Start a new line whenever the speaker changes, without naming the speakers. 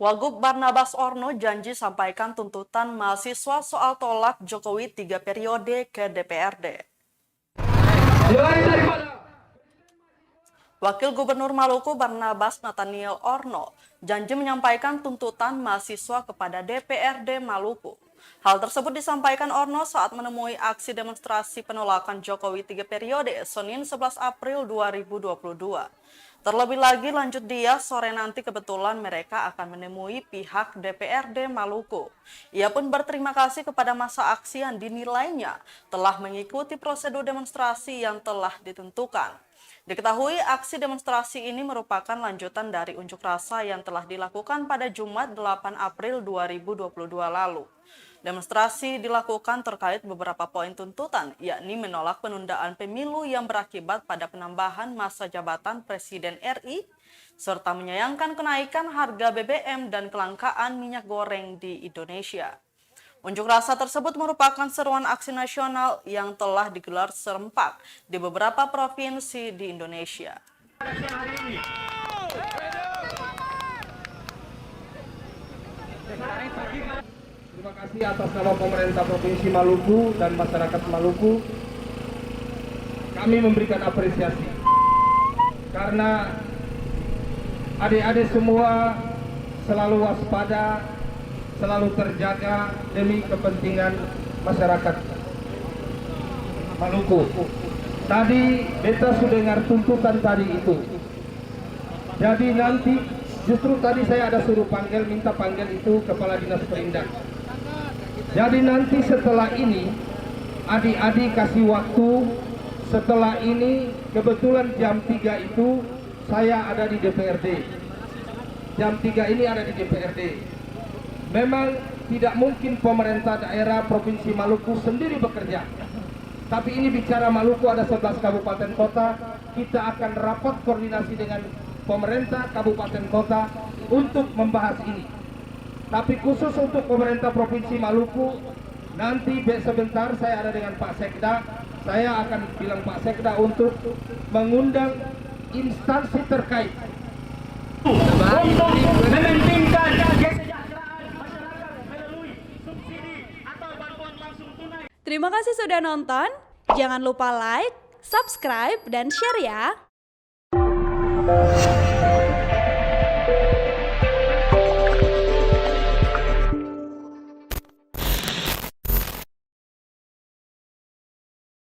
Wagub Barnabas Orno janji sampaikan tuntutan mahasiswa soal tolak Jokowi 3 periode ke DPRD. Wakil Gubernur Maluku Barnabas Nathaniel Orno janji menyampaikan tuntutan mahasiswa kepada DPRD Maluku. Hal tersebut disampaikan Orno saat menemui aksi demonstrasi penolakan Jokowi 3 periode Senin 11 April 2022. Terlebih lagi lanjut dia, sore nanti kebetulan mereka akan menemui pihak DPRD Maluku. Ia pun berterima kasih kepada massa aksi yang dinilainya telah mengikuti prosedur demonstrasi yang telah ditentukan. Diketahui aksi demonstrasi ini merupakan lanjutan dari unjuk rasa yang telah dilakukan pada Jumat 8 April 2022 lalu. Demonstrasi dilakukan terkait beberapa poin tuntutan, yakni menolak penundaan pemilu yang berakibat pada penambahan masa jabatan Presiden RI, serta menyayangkan kenaikan harga BBM dan kelangkaan minyak goreng di Indonesia. Unjuk rasa tersebut merupakan seruan aksi nasional yang telah digelar serempak di beberapa provinsi di Indonesia.
Terima kasih atas nama pemerintah Provinsi Maluku dan masyarakat Maluku. Kami memberikan apresiasi karena adik-adik semua selalu waspada, selalu terjaga demi kepentingan masyarakat Maluku. Tadi beta sudah dengar tuntutan tadi itu. Jadi nanti justru tadi saya ada suruh minta panggil itu Kepala Dinas Perindak. Jadi nanti setelah ini adik-adik kasih waktu, setelah ini kebetulan jam 3 itu saya ada di DPRD. Jam 3 ini ada di DPRD. Memang tidak mungkin pemerintah daerah Provinsi Maluku sendiri bekerja. Tapi ini bicara Maluku ada 11 kabupaten kota, kita akan rapat koordinasi dengan pemerintah kabupaten kota untuk membahas ini. Tapi khusus untuk pemerintah Provinsi Maluku, nanti sebentar saya ada dengan Pak Sekda, saya akan bilang Pak Sekda untuk mengundang instansi terkait untuk mementingkan kesejahteraan masyarakat melalui subsidi atau bantuan langsung tunai.
Terima kasih sudah nonton, jangan lupa like, subscribe, dan share ya!